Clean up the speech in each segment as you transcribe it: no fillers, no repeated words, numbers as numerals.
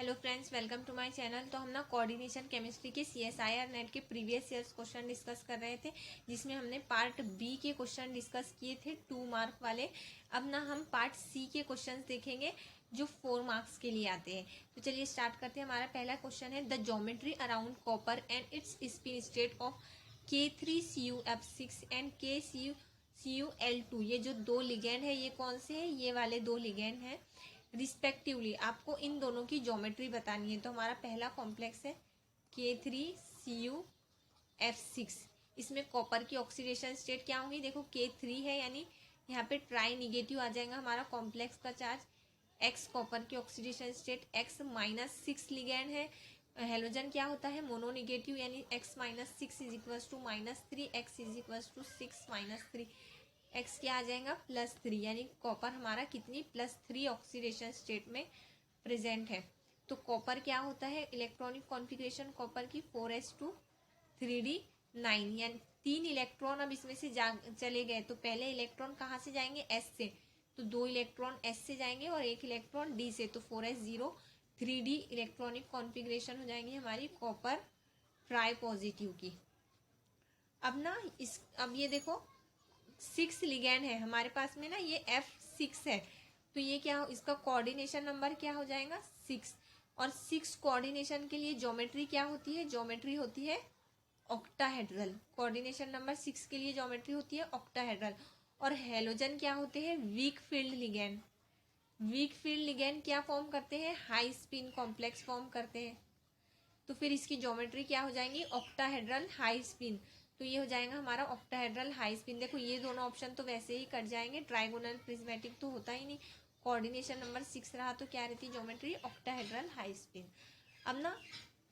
Hello friends, welcome to my channel. तो हम ना कोऑर्डिनेशन केमिस्ट्री के CSIR नेट के प्रीवियस ईयर्स क्वेश्चन डिस्कस कर रहे थे, जिसमें हमने पार्ट बी के क्वेश्चन डिस्कस किए थे 2 मार्क वाले। अब ना हम पार्ट सी के क्वेश्चंस देखेंगे जो 4 मार्क्स के लिए आते हैं। तो चलिए स्टार्ट करते हैं। हमारा पहला क्वेश्चन है the geometry around copper and it's spin state of K3CuF6 and KCuCuL2। ये जो दो लिगेंड है ये कौन से हैं? ये वाले दो लिगेंड हैं रिस्पेक्टिवली। आपको इन दोनों की ज्योमेट्री बतानी है। तो हमारा पहला कॉम्प्लेक्स है K3CuF6। इसमें कॉपर की ऑक्सीडेशन स्टेट क्या होंगी? देखो K3 है, यानी यहाँ पे ट्राई निगेटिव आ जाएगा हमारा कॉम्प्लेक्स का चार्ज। X कॉपर की ऑक्सीडेशन स्टेट X-6 लिगेंड है। हेलोजन क्या होता है? मोनो निगेटिव, यानी X-6 is equals to -3, X is equals to 6-3। X क्या आ जाएगा? +3, यानी कॉपर हमारा कितनी +3 ऑक्सीडेशन स्टेट में प्रेजेंट है। तो कॉपर क्या होता है? इलेक्ट्रॉनिक कॉन्फ़िगरेशन कॉपर की 4s2 3d9, यानी 3 इलेक्ट्रॉन अब इसमें से चले गए। तो पहले इलेक्ट्रॉन कहाँ से जाएंगे? S से। तो 2 इलेक्ट्रॉन S से जाएंगे और 1 इलेक्ट्रॉन D से। तो 4s0 3d इलेक्ट्रॉनिक कॉन्फ़िगरेशन हो जाएंगी हमारी कॉपर ट्राई पॉजिटिव की। अब ये देखो 6 लिगेंड है हमारे पास में ना, ये F6 है। तो ये क्या हो, इसका कोऑर्डिनेशन नंबर क्या हो जाएगा? 6। और 6 कोऑर्डिनेशन के लिए ज्योमेट्री क्या होती है? ज्योमेट्री होती है ऑक्टाहेड्रल। कोऑर्डिनेशन नंबर 6 के लिए ज्योमेट्री होती है ऑक्टाहेड्रल। और हेलोजन क्या होते हैं? Weak field ligand. Weak field ligand क्या फॉर्म करते हैं? हाई स्पिन कॉम्प्लेक्स फॉर्म करते हैं। तो फिर इसकी ज्योमेट्री क्या हो जाएंगी? Octahedral high spin. तो ये हो जाएगा हमारा ऑक्टाहेड्रल हाई स्पिन। देखो ये दोनों ऑप्शन तो वैसे ही कट जाएंगे, ट्राइगोनल प्रिज्मेटिक तो होता ही नहीं। कोऑर्डिनेशन नंबर 6 रहा तो क्या रहती? Geometry octahedral high spin. अब ना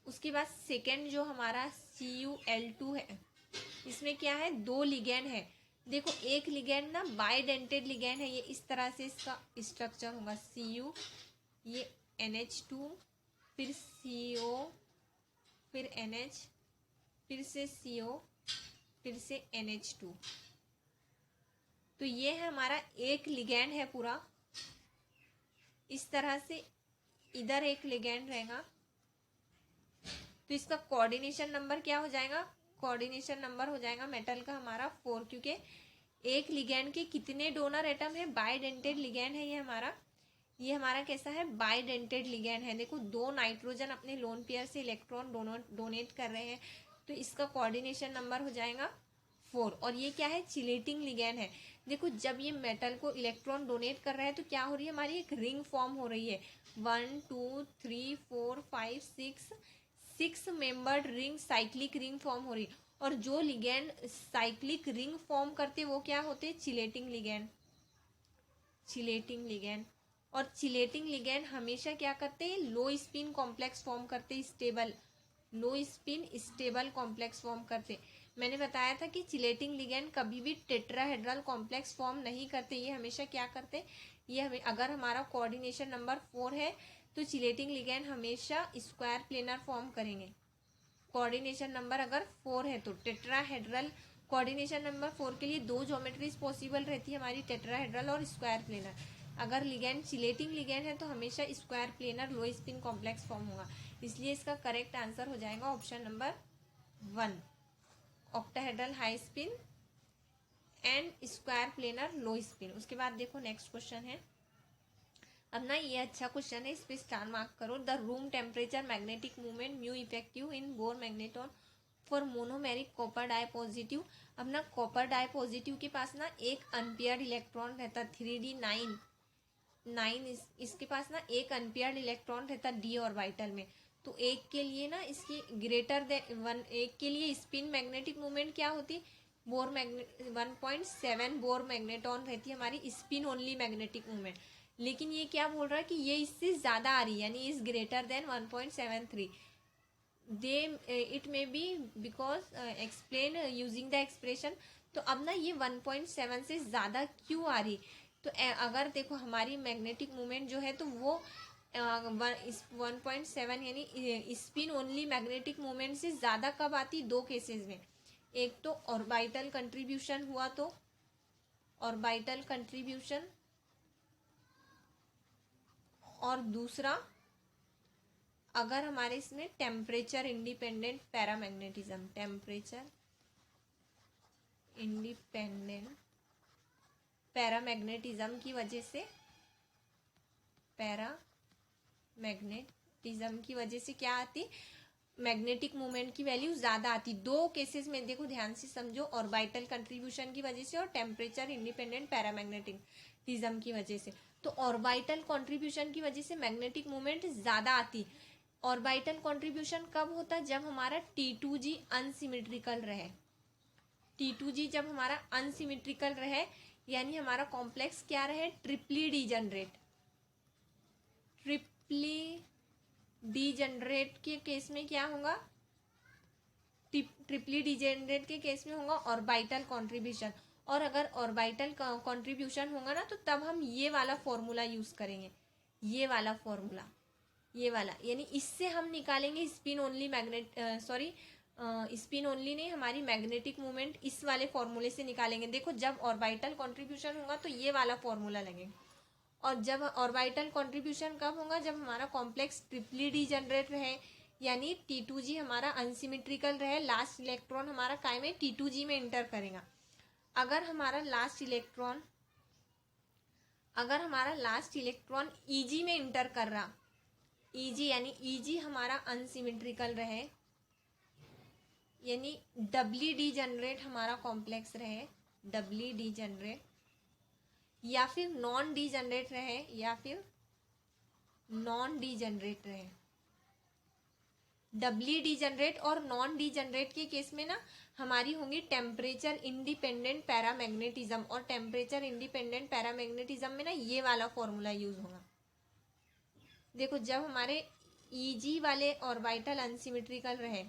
उसके बाद सेकेंड जो हमारा Cul2 है, इसमें क्या है? 2 लिगेंड है। देखो एक लिगेंड ना बाइडेंटेड लिगेंड है, ये इस तरह से इसका स्ट्रक्चर होगा। Cu, ये NH2, फिर CO, फिर NH, फिर से CO, फिर से NH2। तो ये है हमारा एक लिगेंड है पूरा इस तरह से। इधर एक लिगेंड रहेगा। तो इसका कोऑर्डिनेशन नंबर क्या हो जाएगा? कोऑर्डिनेशन नंबर हो जाएगा मेटल का हमारा 4, क्योंकि एक लिगेंड के कितने डोनर एटम है? बाइडेंटेड लिगेंड है ये हमारा कैसा है? बाइडेंटेड लिगेंड है। देखो 2 नाइट्रोजन अपने लोन पेयर से इलेक्ट्रॉन डोनेट कर रहे हैं। तो इसका कोऑर्डिनेशन नंबर हो जाएगा 4। और ये क्या है? चिलेटिंग लिगेंड है। देखो जब ये मेटल को इलेक्ट्रॉन डोनेट कर रहा है तो क्या हो रही है? हमारी एक रिंग फॉर्म हो रही है। 1 2 3 4 5 6 membered ring, cyclic ring form हो रही है। और जो लिगेंड साइक्लिक रिंग फॉर्म करते वो क्या होते? Chelating ligand. Chelating ligand. और चिलेटिंग लिगेंड हमेशा क्या करते हैं? लो स्पिन कॉम्प्लेक्स फॉर्म करते, स्टेबल, लो स्पिन स्टेबल कॉम्प्लेक्स फॉर्म करते। मैंने बताया था कि चिलेटिंग लिगेंड कभी भी टेट्राहेड्रल कॉम्प्लेक्स फॉर्म नहीं करते। ये हमेशा क्या करते? ये हमें, अगर हमारा कोऑर्डिनेशन नंबर 4 है तो चिलेटिंग लिगेंड हमेशा स्क्वायर प्लेनर फॉर्म करेंगे। कोऑर्डिनेशन नंबर अगर 4 है तो टेट्राहेड्रल। कोऑर्डिनेशन नंबर 4 के लिए 2 ज्योमेट्रीज पॉसिबल रहती है हमारी, टेट्राहेड्रल और स्क्वायर प्लेनर। अगर लिगेंड चिलेटिंग लिगेंड है तो हमेशा स्क्वायर प्लेनर लो स्पिन कॉम्प्लेक्स फॉर्म होगा। इसलिए इसका करेक्ट आंसर हो जाएगा option number 1, octahedral high spin and square planar low spin. उसके बाद देखो नेक्स्ट क्वेश्चन है। अब ना ये अच्छा क्वेश्चन है, इस पे स्टार मार्क करो। The room temperature magnetic movement mu effective in Bohr magneton for monomeric copper di positive. अब ना कॉपर डाई पॉजिटिव के पास ना एक अनपेयर्ड इलेक्ट्रॉन रहता 3d9 इसके पास ना एक अनपेयर्ड इलेक्ट्रॉन रहता d ऑर्बिटल में। तो एक के लिए ना इसकी ग्रेटर देन 1, एक के लिए स्पिन मैग्नेटिक मूवमेंट क्या होती? 1.7 बोर मैग्नेटॉन रहती है हमारी स्पिन ओनली मैग्नेटिक मूवमेंट। लेकिन ये क्या बोल रहा है कि ये इससे ज्यादा आ रही है, यानी is greater than 1.73। They it may be because explain using the expression. तो अब ना ये 1.7 से ज्यादा क्यों आ रही? तो अगर देखो हमारी मैग्नेटिक मूवमेंट जो है तो वो 1.7 यानी स्पिन ओनली मैग्नेटिक मूवमेंट से ज्यादा कब आती? 2 केसेस में। एक तो ऑर्बिटल कंट्रीब्यूशन हुआ, तो ऑर्बिटल कंट्रीब्यूशन, और दूसरा अगर हमारे इसमें temperature independent paramagnetism, temperature independent paramagnetism की वजह से, पैरामैग्नेटिज्म की वजह से क्या आती, मैग्नेटिक मोमेंट की वैल्यू ज्यादा आती। दो केसेस में देखो ध्यान से समझो, ऑर्बिटल कंट्रीब्यूशन की वजह से और टेम्परेचर इंडिपेंडेंट पैरामैग्नेटिज्म की वजह से। तो ऑर्बिटल कंट्रीब्यूशन की वजह से मैग्नेटिक मोमेंट ज्यादा आती। ऑर्बिटल कंट्रीब्यूशन कब होता है, जब हमारा T2G अनसिमेट्रिकल रहे। T2G जब हमारा अनसिमेट्रिकल रहे, यानी हमारा कॉम्प्लेक्स क्या रहे, ट्रिपली डीजनरेट। ट्रिपली डीजनरेट के केस में क्या होगा, ट्रिपली डीजनरेट के केस में होगा ऑर्बिटल कंट्रीब्यूशन। और अगर ऑर्बिटल कंट्रीब्यूशन होगा ना, तो तब हम ये वाला फॉर्मूला यूज करेंगे, ये वाला फॉर्मूला, ये वाला, यानी इससे हम निकालेंगे spin only magnet, sorry spin only नहीं, हमारी मैग्नेटिक मूवमेंट इस वाले फॉर्मूले से निकालेंगे। देखो जब ऑर्बिटल कंट्रीब्यूशन होगा तो ये वाला फॉर्मूला लगेगा, और जब ऑर्बिटल कंट्रीब्यूशन कब होगा, जब हमारा कॉम्प्लेक्स ट्रिपली डीजनरेट रहे, यानी T2G हमारा अनसिमेट्रिकल रहे, लास्ट इलेक्ट्रॉन हमारा काय में T2G में इंटर करेगा। अगर हमारा लास्ट इलेक्ट्रॉन EG में इंटर कर रहा, EG यानी EG हमारा अनसिमेट्रिकल रहे, यानी डबली डीजनरेट हमारा कॉम्प्लेक्स रहे, डबली डीजनरेट, या फिर नॉन डीजनरेट रहे, या फिर नॉन डीजनरेट रहे। डबली डीजनरेट और नॉन डीजनरेट के केस में ना हमारी होंगी टेम्परेचर इंडिपेंडेंट पैरामैग्नेटिज्म, और टेम्परेचर इंडिपेंडेंट पैरामैग्नेटिज्म में ना ये वाला फॉर्मूला यूज होगा। देखो जब हमारे EG वाले ऑर्बिटल अनसिमेट्रिकल रहे,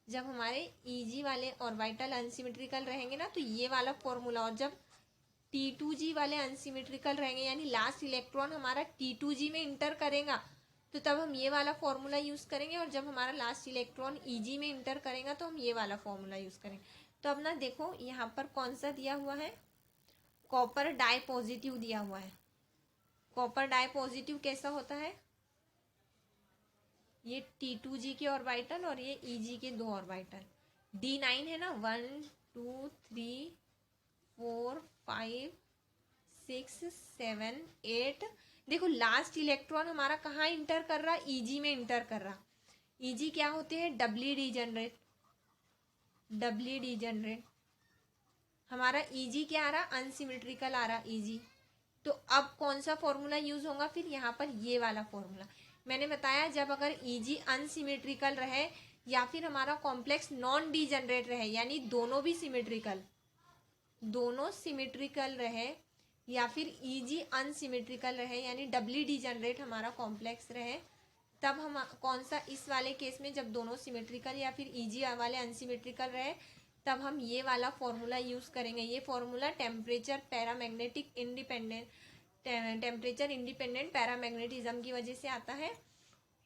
जब हमारे EG वाले ऑर्बिटल अनसिमेट्रिकल रहेंगे ना, तो ये वाला फॉर्मूला, और जब T2G वाले अनसिमेट्रिकल रहेंगे, यानी लास्ट इलेक्ट्रॉन हमारा T2G में इंटर करेगा, तो तब हम ये वाला फॉर्मूला यूज करेंगे, और जब हमारा लास्ट इलेक्ट्रॉन EG में इंटर करेगा तो हम ये वाला फॉर्मूला यूज करेंगे। तो अब ना देखो यहाँ पर कौन सा दिया हुआ है, कॉपर डाई पॉजिटिव दिया हुआ है। कॉपर डाई पॉजिटिव कैसा होता है, ये T2G के ऑर्बिटल और ये EG के दो ऑर्बिटल, D9 है ना, 1 2 3 4 5 6 7 8। देखो लास्ट इलेक्ट्रॉन हमारा कहाँ इंटर कर रहा, EG में इंटर कर रहा। EG क्या होते हैं, डबली डीजनरेट, डबली डीजनरेट। हमारा EG क्या आ रहा, अनसिमेट्रिकल आ रहा EG। तो अब कौन सा फॉर्मूला यूज होगा, फिर यहाँ पर ये वाला फॉर्मूला मैंने बताया, जब अगर EG अनसिमेट्रिकल रहे या फिर हमारा कॉम्प्लेक्स नॉन डीजनरेट रहे, यानी दोनों भी सिमेट्रिकल, दोनों सिमेट्रिकल रहे, या फिर EG अनसिमेट्रिकल रहे, यानी डबली डीजनरेट हमारा कॉम्प्लेक्स रहे, तब हम कौन सा, इस वाले केस में जब दोनों सिमेट्रिकल या फिर EG वाले अनसिमेट्रिकल रहे, तब हम ये वाला फॉर्मूला यूज करेंगे। ये formula temperature paramagnetic independent, temperature independent paramagnetism की वजह से आता है।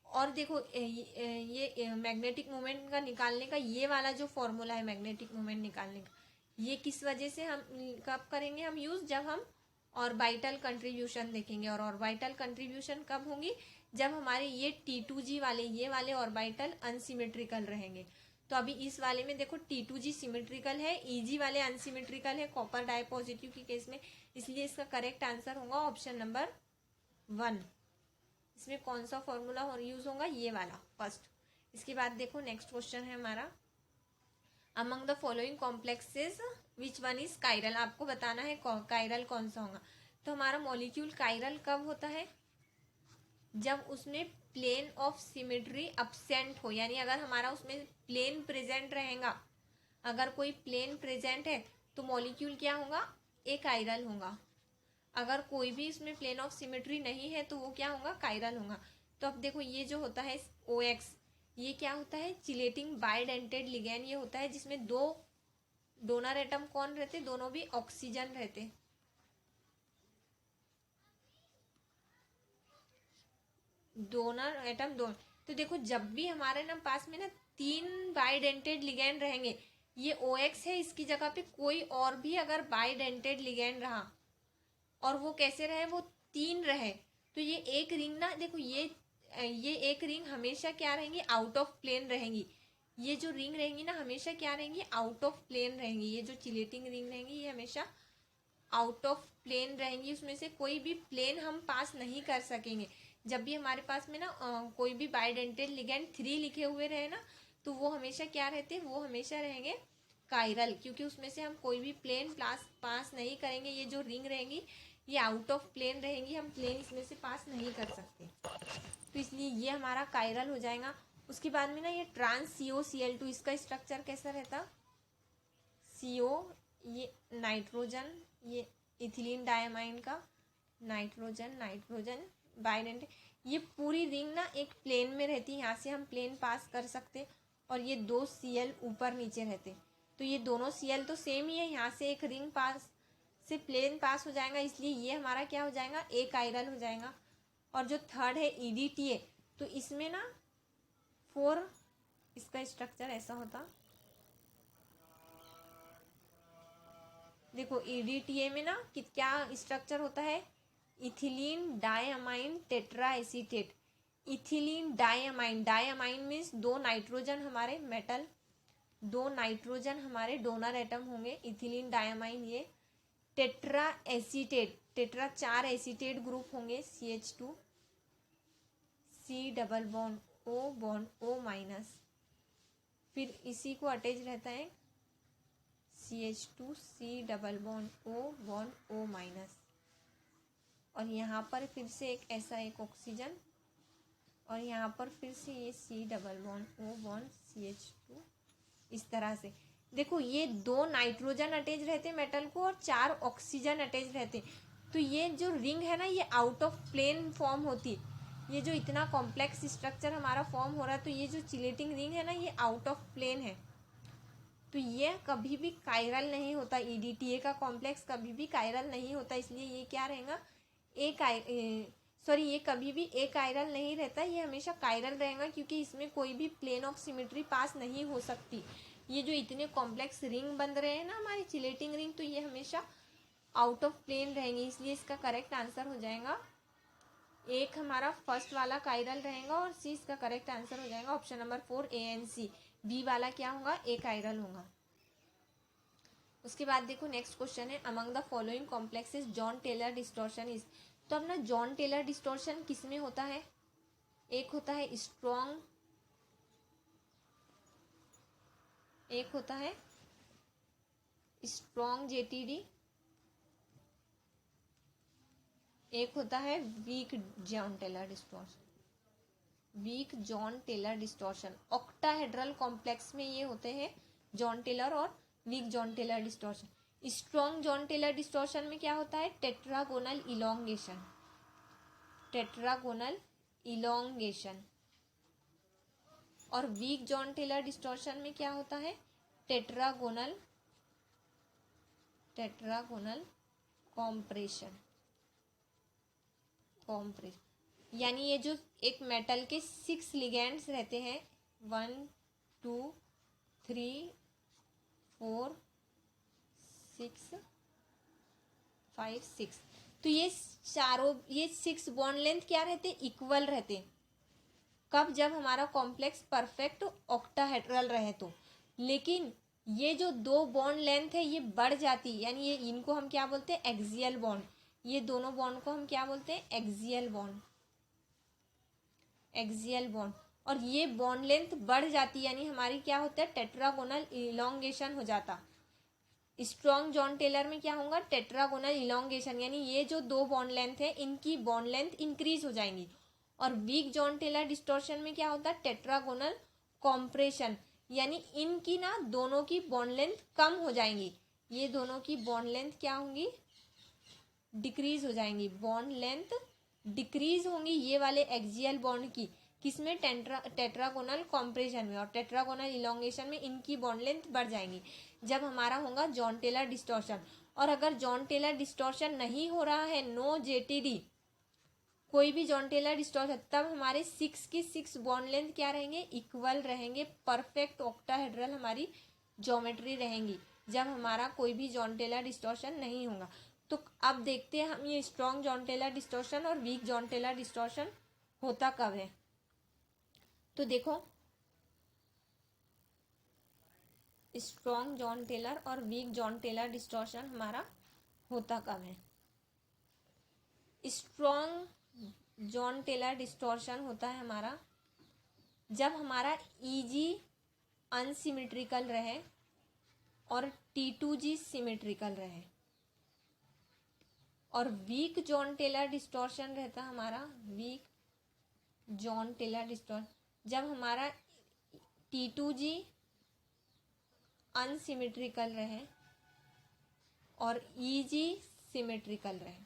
और देखो ये मैग्नेटिक मोमेंट का निकालने का ये वाला जो फॉर्मूला है मैग्नेटिक मोमेंट निकालने का, ये किस वजह से हम कब करेंगे हम यूज, जब हम ऑर्बिटल कंट्रीब्यूशन देखेंगे। और ऑर्बिटल कंट्रीब्यूशन कब होंगी, जब हमारे ये T2G वाले, ये वाले ऑर्बिटल अनसिमेट्रिकल रहेंगे। तो अभी इस वाले में देखो T2G सिमेट्रिकल है, EG वाले अनसिमेट्रिकल है कॉपर डाई पॉजिटिव के केस में, इसलिए इसका करेक्ट आंसर होगा ऑप्शन नंबर 1। इसमें कौन सा फॉर्मूला यूज होगा, ये वाला फर्स्ट। इसके बाद देखो नेक्स्ट क्वेश्चन है हमारा, among the following complexes which one is chiral. आपको बताना है कायरल कौन सा होगा। तो हमारा मॉलिक्यूल कायरल कब होता है, जब उसमें प्लेन ऑफ सिमेट्री अब्सेंट हो, यानी अगर हमारा उसमें प्लेन प्रेजेंट रहेगा, अगर कोई प्लेन प्रेजेंट है तो मॉलिक्यूल क्या होगा, ए कायरल होगा। अगर कोई भी इसमें प्लेन ऑफ सिमेट्री नहीं है तो वो क्या होगा, कायरल होगा। तो अब देखो ये जो होता है OX, ये क्या होता है, चिलेटिंग बाइडेंटेड लिगैंड। ये होता है जिसमें दो डोनर एटम कौन रहते, दोनों भी ऑक्सीजन रहते, डोनर एटम दो। तो देखो जब भी हमारे ना पास में ना 3 बाइडेंटेड लिगैंड रहेंगे, ये OX है, इसकी जगह पे कोई और भी अगर बाइडेंटेड लिगैंड रहा, और वो कैसे रहे, वो 3 रहे, तो ये एक रिंग ना, देखो ये ये एक रिंग हमेशा क्या रहेंगी, आउट ऑफ प्लेन रहेंगी। ये जो रिंग रहेंगी ना हमेशा क्या रहेंगी, आउट ऑफ प्लेन रहेंगी। ये जो चिलेटिंग रिंग रहेंगी ये हमेशा आउट ऑफ प्लेन रहेंगी, उसमें से कोई भी प्लेन हम पास नहीं कर सकेंगे। जब भी हमारे पास में ना कोई भी बाइडेंटल लिगेंड 3 लिखे हुए रहे ना, तो वो हमेशा क्या रहते हैं, वो हमेशा रहेंगे कायरल, क्योंकि उसमें से हम कोई भी प्लेन पास नहीं करेंगे। ये जो रिंग रहेंगी ये आउट ऑफ प्लेन रहेंगी, हम प्लेन इसमें से पास नहीं कर सकते, तो इसलिए ये हमारा कायरल हो जाएगा। उसके बाद में ना ये ट्रांस COCl2, इसका स्ट्रक्चर कैसा रहता, CO, ये नाइट्रोजन, ये इथिलीन डायमाइन का नाइट्रोजन नाइट्रोजन बाइडेंट, ये पूरी रिंग ना एक प्लेन में रहती है, यहाँ से हम प्लेन पास कर सकते, और ये 2 Cl ऊपर नीचे रहते, तो ये दोनों Cl तो सेम ही है, यहाँ से एक रिंग पास से प्लेन पास हो जाएगा, इसलिए ये हमारा क्या हो जाएगा, एक कायरल हो जाएगा। और जो थर्ड है EDTA, तो इसमें ना 4, इसका स्ट्रक्चर ऐसा होता, देखो EDTA में ना क्या स्ट्रक्चर होता है, ethylene diamine tetra acetate. Ethylene diamine, diamine means 2 nitrogen हमारे मेटल, 2 नाइट्रोजन हमारे डोनर एटम होंगे, इथिलीन डायमाइन ये। Tetra acetate, tetra 4 acetate group होंगे, CH2, C double bond O minus, फिर इसी को अटैच रहता है CH2, C double bond O minus, और यहाँ पर फिर से एक ऐसा एक ऑक्सीजन, और यहाँ पर फिर से ये C डबल बॉन्ड CH2, इस तरह से। देखो ये 2 नाइट्रोजन अटैच रहते मेटल को, और 4 ऑक्सीजन अटैच रहते, तो ये जो रिंग है ना ये आउट ऑफ प्लेन फॉर्म होती। ये जो इतना कॉम्प्लेक्स स्ट्रक्चर हमारा फॉर्म हो रहा है, तो ये जो चिलेटिंग रिंग है ना ये आउट ऑफ प्लेन है, तो ये कभी भी कायरल नहीं होता। EDTA का कॉम्प्लेक्स कभी भी कायरल नहीं होता, इसलिए ये क्या रहेगा, ये कभी भी एक कायरल नहीं रहता, ये हमेशा कायरल रहेगा, क्योंकि इसमें कोई भी प्लेन ऑफ सिमेट्री पास नहीं हो सकती। ये जो इतने कॉम्प्लेक्स रिंग बन रहे हैं ना हमारी चिलेटिंग रिंग, तो ये हमेशा आउट ऑफ प्लेन रहेंगे, इसलिए इसका करेक्ट आंसर हो जाएगा एक, हमारा फर्स्ट वाला कायरल रहेगा, और C इसका करेक्ट आंसर हो जाएगा option number 4 A and C। B वाला क्या होगा, ए कायरल होगा। उसके बाद देखो नेक्स्ट क्वेश्चन है, among the following complexes Jahn Teller distortion is. तो अब ना जॉन टेलर डिस्टॉर्शन किस में होता है, एक होता है स्ट्रॉन्ग, एक होता है स्ट्रॉन्ग JTD, एक होता है weak Jahn Teller distortion, weak Jahn Teller distortion. Octahedral complex में ये होते हैं जॉन टेलर और weak Jahn Teller distortion. Strong Jahn Teller distortion में क्या होता है, टेट्रागोनल इलोंगेशन, टेट्रागोनल इलोंगेशन। और वीक जॉन टेलर डिस्टॉर्शन में क्या होता है, टेट्रागोनल कॉम्प्रेशन, यानी ये जो एक मेटल के 6 लिगेंड्स रहते हैं, 1 2 3 4 6 5 6, तो ये चारों, ये 6 बॉन्ड लेंथ क्या रहते, इक्वल रहते। कब, जब हमारा कॉम्प्लेक्स परफेक्ट ऑक्टाहेड्रल रहे तो। लेकिन ये जो 2 बॉन्ड लेंथ है ये बढ़ जाती, यानी ये इनको हम क्या बोलते हैं, एक्सियल बॉन्ड। ये दोनों बॉन्ड को हम क्या बोलते हैं, एक्सियल बॉन्ड, एक्सियल बॉन्ड। और ये बॉन्ड लेंथ बढ़ जाती, यानी हमारी क्या होता है, टेट्रागोनल इलोंगेशन हो जाता। स्ट्रॉन्ग जॉन टेलर में क्या होगा, टेट्रागोनल इलोंगेशन, यानी ये जो 2 बॉन्ड लेंथ है इनकी बॉन्ड लेंथ इंक्रीज हो जाएंगी। और वीक जॉन टेलर डिस्टॉर्शन में क्या होता है, टेट्रागोनल कॉम्प्रेशन, यानी इनकी ना दोनों की बॉन्ड लेंथ कम हो जाएंगी। ये दोनों की बॉन्ड लेंथ क्या होंगी, डिक्रीज हो जाएंगी, बॉन्ड लेंथ डिक्रीज होंगी ये वाले एक्सियल बॉन्ड की, किसमें, टेट्रागोनल कॉम्प्रेशन में। और टेट्रागोनल इलोंगेशन में इनकी बॉन्ड लेंथ बढ़ जाएंगी जब हमारा होगा जॉन टेलर डिस्टॉर्शन। और अगर जॉन टेलर डिस्टॉर्शन नहीं हो रहा है, नो JTD, कोई भी जॉन टेलर डिस्टॉर्शन, तब हमारे 6 की 6 बॉन्ड लेंथ क्या रहेंगे, इक्वल रहेंगे, परफेक्ट ऑक्टाहेड्रल हमारी ज्योमेट्री रहेंगी, जब हमारा कोई भी जॉन टेलर डिस्टॉर्शन नहीं होगा। तो अब देखते हैं हम ये स्ट्रॉन्ग जॉन टेलर डिस्टॉर्शन और वीक जॉन टेलर डिस्टॉर्शन होता कब है? तो देखो, स्ट्रॉन्ग जॉन टेलर और वीक जॉन टेलर डिस्टॉर्शन हमारा होता कब है? स्ट्रॉन्ग जॉन टेलर डिस्टॉर्शन होता है हमारा जब हमारा ईजी अनसिमेट्रिकल रहे और T2G सिमेट्रिकल रहे। और वीक जॉन टेलर डिस्टॉर्शन रहता हमारा, वीक जॉन टेलर डिस्टॉर्शन जब हमारा T2G अनसिमेट्रिकल रहे और EG सिमेट्रिकल रहे।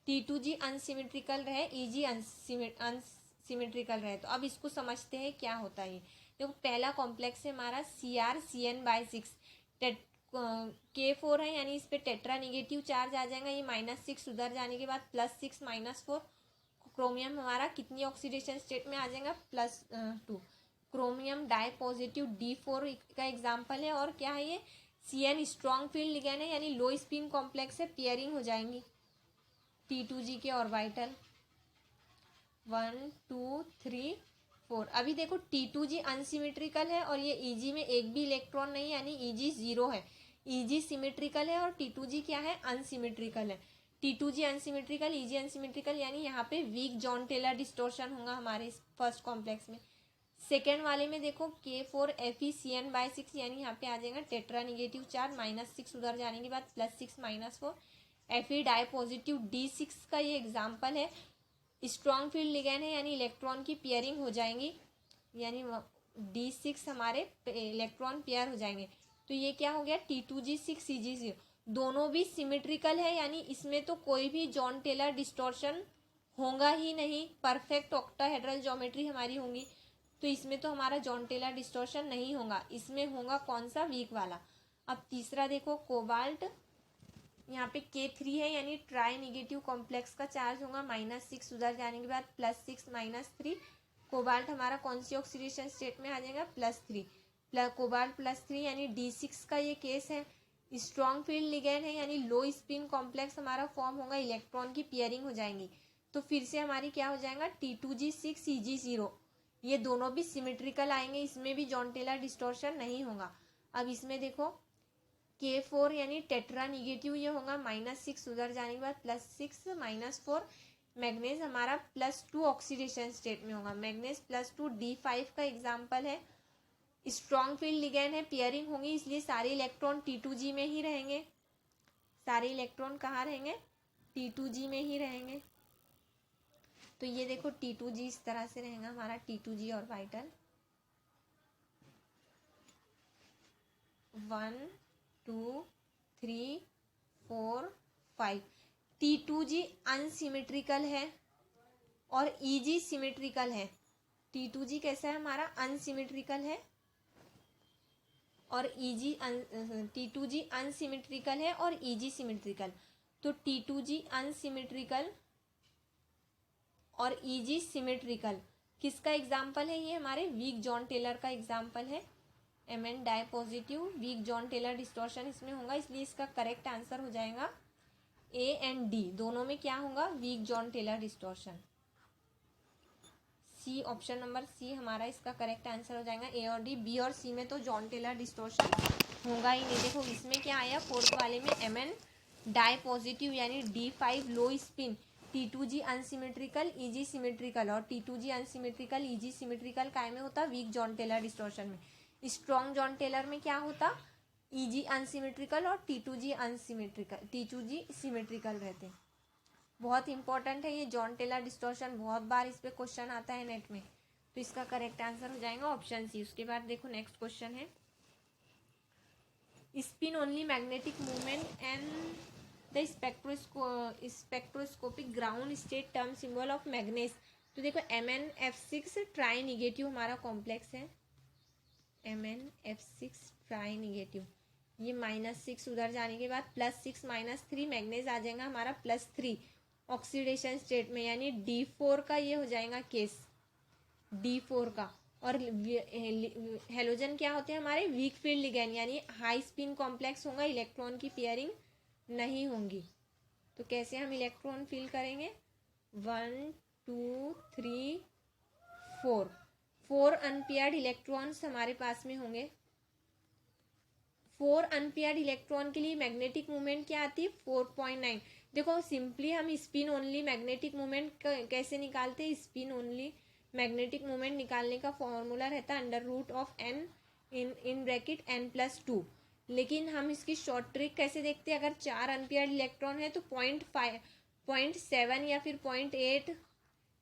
T2G अनसिमेट्रिकल रहे, EG अनसिमेट्रिकल रहे। तो अब इसको समझते हैं क्या होता है। देखो, पहला कॉम्प्लेक्स है हमारा CrCn/6, K4 है, यानी इस पे टेट्रा निगेटिव चार्ज आ जाएगा। ये -6 उधर जाने के बाद +6 -4। क्रोमियम हमारा कितनी ऑक्सीडेशन स्टेट में आ जाएगा? +2। क्रोमियम डाई पॉजिटिव D4 का एग्जाम्पल है। और क्या है ये? Cn स्ट्रॉन्ग फील्ड लिगैंड है, यानी लो स्पिन कॉम्प्लेक्स है, पेयरिंग हो जाएंगी T2G के ऑर्बिटल 1 2 3 4। अभी देखो, T2G अनसिमेट्रिकल है और ये EG में एक भी इलेक्ट्रॉन नहीं, यानी EG 0 है। EG सिमेट्रिकल है और T2G क्या है? अनसिमेट्रिकल है। T2G अनसिमेट्रिकल, EG अनसिमेट्रिकल, यानी यहाँ पे वीक जॉन टेलर डिस्टॉर्शन होगा हमारे इस फर्स्ट कॉम्प्लेक्स में। सेकेंड वाले में देखो, K4 FeCN/6, यानी यहाँ पे आ जाएगा टेट्रा निगेटिव चार्ज, -6 उधर जाने के बाद +6 -4। Fe डाई पॉजिटिव D6 का ये एग्जाम्पल है। स्ट्रॉन्ग फील्ड लिगैंड है, यानी इलेक्ट्रॉन की पेयरिंग हो जाएंगी, यानी D6 हमारे इलेक्ट्रॉन पेयर हो जाएंगे। तो ये क्या हो गया? T2G 6 EG 0। दोनों भी सिमेट्रिकल है, यानी इसमें तो कोई भी जॉन टेलर डिस्टॉर्शन होगा ही नहीं। परफेक्ट ऑक्टाहेड्रल ज्योमेट्री हमारी होंगी, तो इसमें तो हमारा जॉन टेलर डिस्टॉर्शन नहीं होगा। इसमें होगा कौन सा? वीक वाला। अब तीसरा देखो, कोबाल्ट, यहाँ पे K3 है, यानी ट्राई निगेटिव कॉम्प्लेक्स का चार्ज होगा, -6 उधर जाने के बाद +6 -3। कोबाल्ट हमारा कौन सी ऑक्सीडेशन स्टेट में आ जाएगा? +3। कोबाल्ट +3, यानी D6 का ये केस है। स्ट्रॉन्ग फील्ड लिगैंड है, यानी लो स्पिन कॉम्प्लेक्स हमारा फॉर्म होगा, इलेक्ट्रॉन की पेयरिंग हो जाएंगी। तो फिर से हमारी क्या हो जाएगा? T2G 6 EG 0। ये दोनों भी सिमेट्रिकल आएंगे, इसमें भी जॉन टेलर डिस्टॉर्शन नहीं होगा। अब इसमें देखो, K4 यानी टेट्रा निगेटिव, ये होगा -6 उधर जाने के बाद +6 -4। मैग्नीज हमारा +2 ऑक्सीडेशन स्टेट में होगा, मैग्नीज +2 D5 का एग्जाम्पल है। स्ट्रॉन्ग फील्ड लिगैंड है, पेयरिंग होंगी, इसलिए सारे इलेक्ट्रॉन T2G में ही रहेंगे। सारे इलेक्ट्रॉन कहाँ रहेंगे? T2G में ही रहेंगे। तो ये देखो, T2G इस तरह से रहेगा हमारा T2G ऑर्बिटल 1 2 3 4 5। T2G अनसिमेट्रिकल है और EG सिमेट्रिकल है। T2G कैसा है हमारा? अनसिमेट्रिकल है और T2G अनसिमेट्रिकल है और EG सिमेट्रिकल। तो T2G अनसिमेट्रिकल और EG सिमेट्रिकल किसका एग्जाम्पल है? ये हमारे वीक जॉन टेलर का एग्जाम्पल है। Mn di positive weak Jahn Teller distortion इसमें होगा, इसलिए इसका करेक्ट आंसर हो जाएगा A एंड D। दोनों में क्या होगा? Weak Jahn Teller distortion. C, option number C हमारा इसका करेक्ट आंसर हो जाएगा। A और D, B और C में तो जॉन टेलर डिस्टॉर्शन होगा ही नहीं। देखो, इसमें क्या आया? फोर्थ वाले में Mn डाई पॉजिटिव, यानी D5 लो spin, T2G unsymmetrical, EG symmetrical, और T2G अनसिमेट्रिकल, EG सिमेट्रिकल काय में होता? वीक जॉन टेलर डिस्टॉर्शन में। स्ट्रॉन्ग जॉन टेलर में क्या होता? EG अनसिमेट्रिकल और T2G अनसिमेट्रिकल, T2G सिमेट्रिकल रहते। बहुत इंपॉर्टेंट है ये जॉन टेलर डिस्टॉर्शन, बहुत बार इस पे क्वेश्चन आता है नेट में। तो इसका करेक्ट आंसर हो जाएगा ऑप्शन C। उसके बाद देखो नेक्स्ट क्वेश्चन है, spin only magnetic movement and the spectroscopic ground state term symbol of मैग्नेस। तो देखो, MnF6 ट्राई निगेटिव हमारा कॉम्प्लेक्स है, MnF6 ट्राई निगेटिव। ये -6 उधर जाने के बाद +6 -3, मैग्नेज आ जाएगा हमारा +3 ऑक्सीडेशन स्टेट में, यानी D4 का ये हो जाएगा केस, D4 का। और हेलोजन क्या होते हैं हमारे? वीक फील्ड लिगैंड, यानी हाई स्पिन कॉम्प्लेक्स होगा, इलेक्ट्रॉन की पेयरिंग नहीं होंगी। तो कैसे हम इलेक्ट्रॉन फील करेंगे? 1 2 3 4 4 अनपेयर्ड इलेक्ट्रॉन्स हमारे पास में होंगे। 4 अनपेयर्ड इलेक्ट्रॉन के लिए मैग्नेटिक मोमेंट क्या आती है 4.9। देखो सिंपली हम स्पिन ओनली मैग्नेटिक मोमेंट कैसे निकालते हैं, स्पिन ओनली मैग्नेटिक मोमेंट निकालने का फॉर्मूला रहता है under root of n in bracket n+2। लेकिन हम इसकी शॉर्ट ट्रिक कैसे देखते हैं, अगर 4 अनपेयर्ड इलेक्ट्रॉन है तो 0.7 या फिर 0.8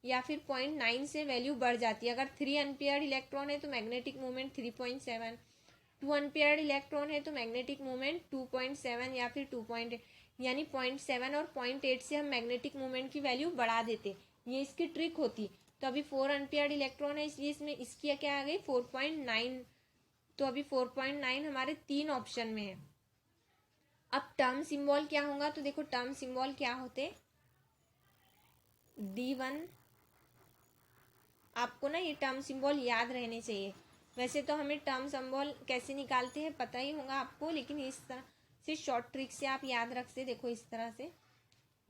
या फिर 0.9 से वैल्यू बढ़ जाती है। अगर 3 अनपेयर्ड इलेक्ट्रॉन है तो मैग्नेटिक मोमेंट 3.7, 2 अनपेयर्ड इलेक्ट्रॉन है तो मैग्नेटिक मोमेंट 2.7 या फिर 2.8, यानी 0.7 और 0.8 से हम मैग्नेटिक मोमेंट की वैल्यू बढ़ा देते। ये इसकी ट्रिक होती। तो अभी 4 अनपेयर्ड इलेक्ट्रॉन है इसलिए इसमें इसकी क्या आ गई 4.9। तो अभी 4.9 हमारे 3 ऑप्शन में है। अब टर्म सिंबल क्या होगा, तो देखो टर्म सिंबल क्या होते, D1। आपको ना ये टर्म सिंबल याद रहने चाहिए। वैसे तो हमें टर्म सिंबल कैसे निकालते हैं पता ही होगा आपको, लेकिन इस तरह से शॉर्ट ट्रिक से आप याद रख से। देखो इस तरह से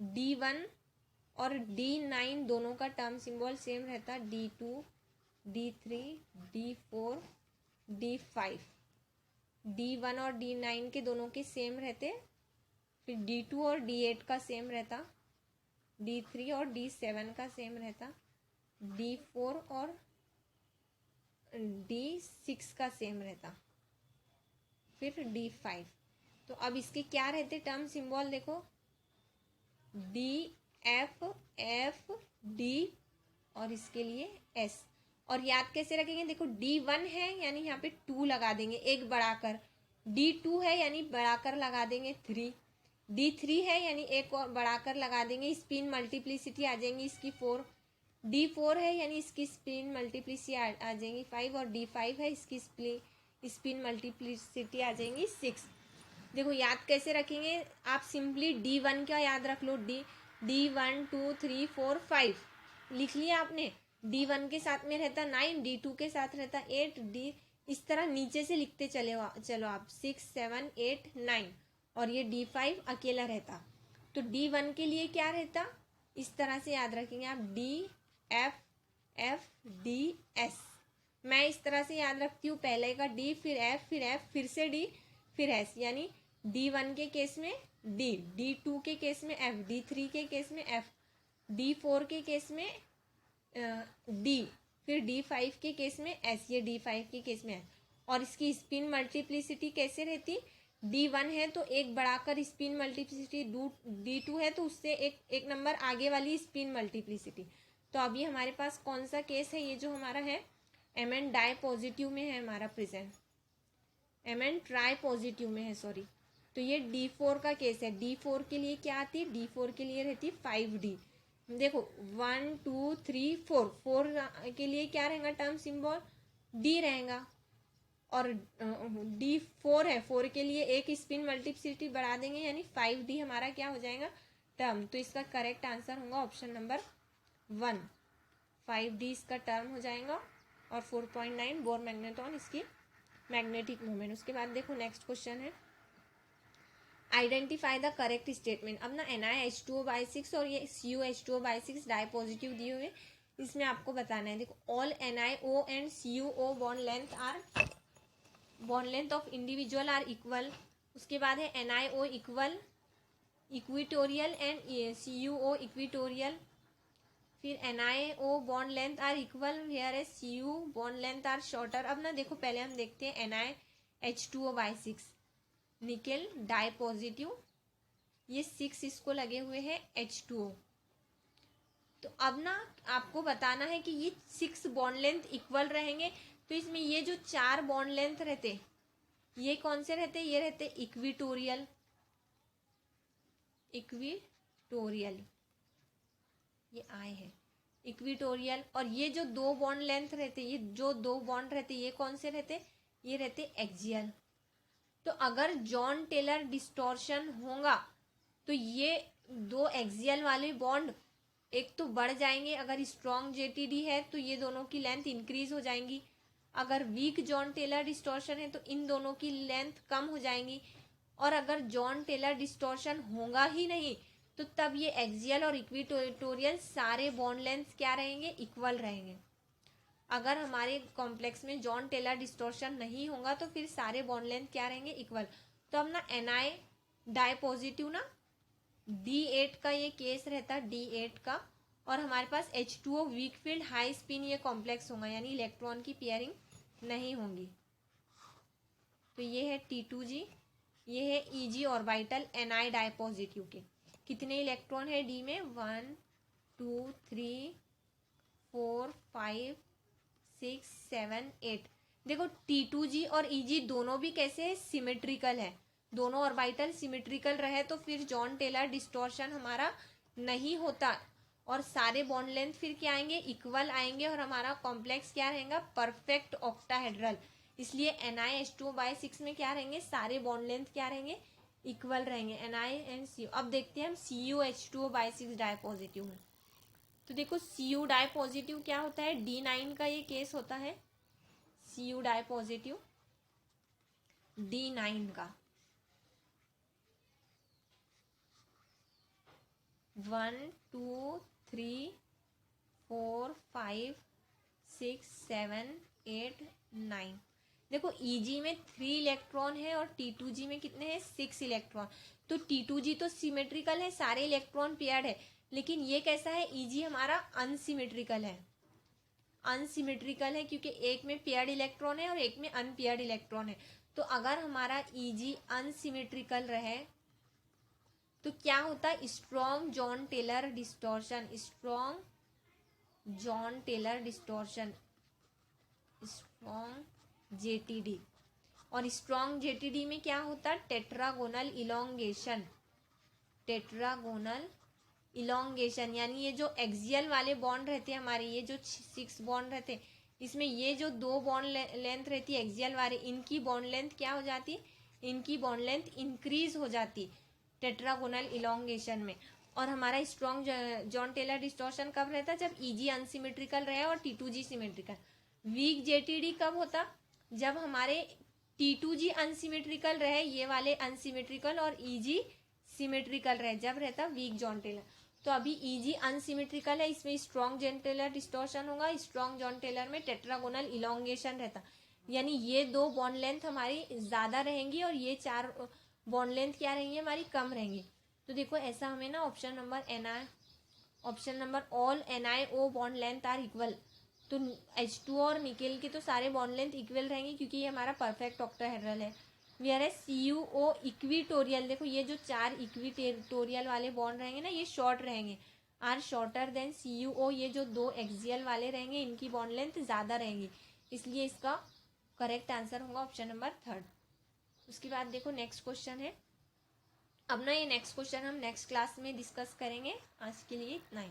D1 और D9 दोनों का टर्म सिंबल सेम रहता, D2 D3 D4 D5। D1 और D9 के दोनों के सेम रहते, फिर D2 और D8 का सेम रहता, D3 और D7 का सेम रहता, D4 और D6 का सेम रहता, फिर D5। तो अब इसके क्या रहते टर्म सिंबल, देखो D F F D और इसके लिए S। और याद कैसे रखेंगे, देखो D1 है यानी यहाँ पे 2 लगा देंगे एक बढ़ाकर, D2 है यानी बढ़ाकर लगा देंगे 3, D3 है यानी एक और बढ़ाकर लगा देंगे, स्पिन मल्टीप्लिसिटी आ जाएंगी इसकी 4, D4 है यानी इसकी स्पिन मल्टीप्लिसिटी आ जाएंगी 5, और D5 है इसकी स्पिन मल्टीप्लिसिटी आ जाएंगी 6। देखो याद कैसे रखेंगे, आप सिंपली D1 का याद रख लो, D1 2 3 4 5 लिख लिया आपने। D1 के साथ में रहता 9, D2 के साथ रहता 8, D इस तरह नीचे से लिखते चलो आप 6 7 8 9, और ये D5 अकेला रहता। तो D1 के लिए क्या रहता, इस तरह से याद रखेंगे आप D F F D S। मैं इस तरह से याद रखती हूँ, पहले का D फिर F फिर F फिर से D फिर S, यानी D1 के केस में D, D2 के केस में F, D3 के केस में F, D4 के केस में D, फिर D5 के केस में S, ये D5 के केस में है। और इसकी स्पिन मल्टीप्लिसिटी कैसे रहती, D1 है तो एक बढ़ाकर स्पिन मल्टीप्लिसिटी, D2 है तो उससे एक नंबर आगे वाली स्पिन मल्टीप्लिसिटी। तो अभी हमारे पास कौन सा केस है, ये जो हमारा है Mn डाई पॉजिटिव में है हमारा प्रेजेंट, Mn ट्राई पॉजिटिव में है सॉरी। तो ये D4 का केस है। D4 के लिए क्या आती है, D4 के लिए रहती 5D। देखो 1 2 3 4, 4 के लिए क्या रहेगा टर्म सिंबल D रहेगा, और D4 है, 4 के लिए एक स्पिन मल्टीप्लिसिटी बढ़ा देंगे यानी 5D हमारा क्या हो जाएगा टर्म। तो इसका करेक्ट आंसर होगा ऑप्शन नंबर 1, 5D इसका टर्म हो जाएगा, और 4.9 बोर मैग्नेट्रॉन इसकी मैग्नेटिक मोमेंट। उसके बाद देखो नेक्स्ट क्वेश्चन है, आइडेंटिफाई द करेक्ट स्टेटमेंट। अब ना NiH2O/6 और ये CuH2O/6 डाई पॉजिटिव दिए हुए, इसमें आपको बताना है। देखो all NiO and CuO bond length of individual are equal. उसके बाद है NiO equal equatorial and CuO equatorial, फिर NiO bond length are equal here है Cu bond length are shorter. अब ना देखो पहले हम देखते हैं NiH2O/6 निकेल डाई पॉजिटिव, ये 6 इसको लगे हुए हैं H2O। तो अब ना आपको बताना है कि ये 6 बॉन्ड लेंथ इक्वल रहेंगे, तो इसमें ये जो 4 बॉन्ड लेंथ रहते ये कौन से रहते, ये रहते इक्विटोरियल, ये आए हैं इक्विटोरियल। और ये जो 2 बॉन्ड लेंथ रहते, ये जो 2 बॉन्ड रहते ये कौन से रहते, ये रहते एक्सियल। तो अगर जॉन टेलर डिस्टॉर्शन होगा तो ये 2 एक्सियल वाले बॉन्ड एक तो बढ़ जाएंगे, अगर स्ट्रॉन्ग JTD है तो ये दोनों की लेंथ इंक्रीज हो जाएंगी, अगर वीक जॉन टेलर डिस्टॉर्शन है तो इन दोनों की लेंथ कम हो जाएंगी, और अगर जॉन टेलर डिस्टॉर्शन होगा ही नहीं तो तब ये एक्सियल और इक्विटोरियल सारे बॉन्ड लेंथ क्या रहेंगे, इक्वल रहेंगे। अगर हमारे कॉम्प्लेक्स में जॉन टेलर डिस्टॉर्शन नहीं होगा तो फिर सारे बॉन्ड लेंथ क्या रहेंगे, इक्वल। तो अब ना Na डाई पॉजिटिव ना D8 का ये केस रहता है, D8 का, और हमारे पास H2O weak field high spin ये कॉम्प्लेक्स होगा, यानी इलेक्ट्रॉन की पेयरिंग नहीं होंगी। तो ये है T2G, ये है EG orbital Ni di positive के। कितने इलेक्ट्रॉन है D में, 1 2 3 4 5 6 7 8। देखो T2G और EG दोनों भी कैसे है, सिमेट्रिकल है। दोनों ऑर्बिटल सिमेट्रिकल रहे तो फिर जॉन टेलर डिस्टॉर्शन हमारा नहीं होता, और सारे बॉन्ड लेंथ फिर क्या आएंगे, इक्वल आएंगे, और हमारा कॉम्प्लेक्स क्या रहेगा, परफेक्ट ऑक्टाहेड्रल। इसलिए NiH2O/6 में क्या रहेंगे, सारे बॉन्ड लेंथ क्या रहेंगे, इक्वल रहेंगे, Ni एंड Cu। अब देखते हैं हम CuH2O/6 डाई पॉजिटिव में। तो देखो Cu डाई पॉजिटिव क्या होता है, D9 का ये केस होता है, Cu डाई पॉजिटिव D9 का 1 2 3 4 5 6 7 8 9। देखो EG में 3 इलेक्ट्रॉन है और T2G में कितने हैं, 6 इलेक्ट्रॉन। तो T2G तो सिमेट्रिकल है, सारे इलेक्ट्रॉन पेयर्ड है, लेकिन ये कैसा है, EG हमारा अनसिमेट्रिकल है। अनसिमेट्रिकल है क्योंकि एक में पेयर्ड इलेक्ट्रॉन है और एक में अनपेयर्ड इलेक्ट्रॉन है। तो अगर हमारा EG अनसिमेट्रिकल रहे तो क्या होता है, strong Jahn Teller distortion, strong Jahn Teller distortion, strong JTD। और स्ट्रॉन्ग JTD में क्या होता है, टेट्रागोनल इलोंगेशन, टेट्रागोनल इलोंगेशन, यानी ये जो एक्सियल वाले बॉन्ड रहते हैं हमारे, ये जो 6 बॉन्ड रहते हैं, इसमें ये जो 2 बॉन्ड लेंथ रहती है एक्सियल वाले, इनकी बॉन्ड लेंथ क्या हो जाती, इनकी बॉन्ड लेंथ इंक्रीज हो जाती टेट्रागोनल इलोंगेशन में। और हमारा स्ट्रॉन्ग जॉन टेलर डिस्टॉर्शन कब रहता है, जब EG अनसिमेट्रिकल रहे और T2G सिमेट्रिकल। वीक JTD कब होता, जब हमारे T2G अनसिमेट्रिकल रहे, ये वाले अनसिमेट्रिकल, और EG सिमेट्रिकल रहे, जब रहता वीक जॉन टेलर। तो अभी EG अनसिमेट्रिकल है, इसमें स्ट्रॉन्ग जॉन टेलर डिस्टॉर्शन होगा, स्ट्रॉन्ग जॉन टेलर में टेट्रागोनल इलोंगेशन रहता, यानी ये 2 बॉन्ड लेंथ हमारी ज्यादा रहेंगी और ये 4 बॉन्ड लेंथ क्या रहेंगी, हमारी कम रहेंगी। तो देखो ऐसा हमें ना option number all NiO bond length are equal. तो H2O और निकेल के तो सारे बॉन्ड लेंथ इक्वल रहेंगे क्योंकि ये हमारा परफेक्ट ऑक्टाहेड्रल है। वेयर है CuO इक्विटोरियल, देखो ये जो 4 इक्विटोरियल वाले बॉन्ड रहेंगे ना, ये शॉर्ट रहेंगे, आर शॉर्टर देन CuO। ये जो 2 एक्सियल वाले रहेंगे इनकी बॉन्ड लेंथ ज़्यादा रहेंगी, इसलिए इसका करेक्ट आंसर होगा ऑप्शन नंबर 3। उसके बाद देखो नेक्स्ट क्वेश्चन है। अब ना ये नेक्स्ट क्वेश्चन हम नेक्स्ट क्लास में डिस्कस करेंगे, आज के लिए इतना ही।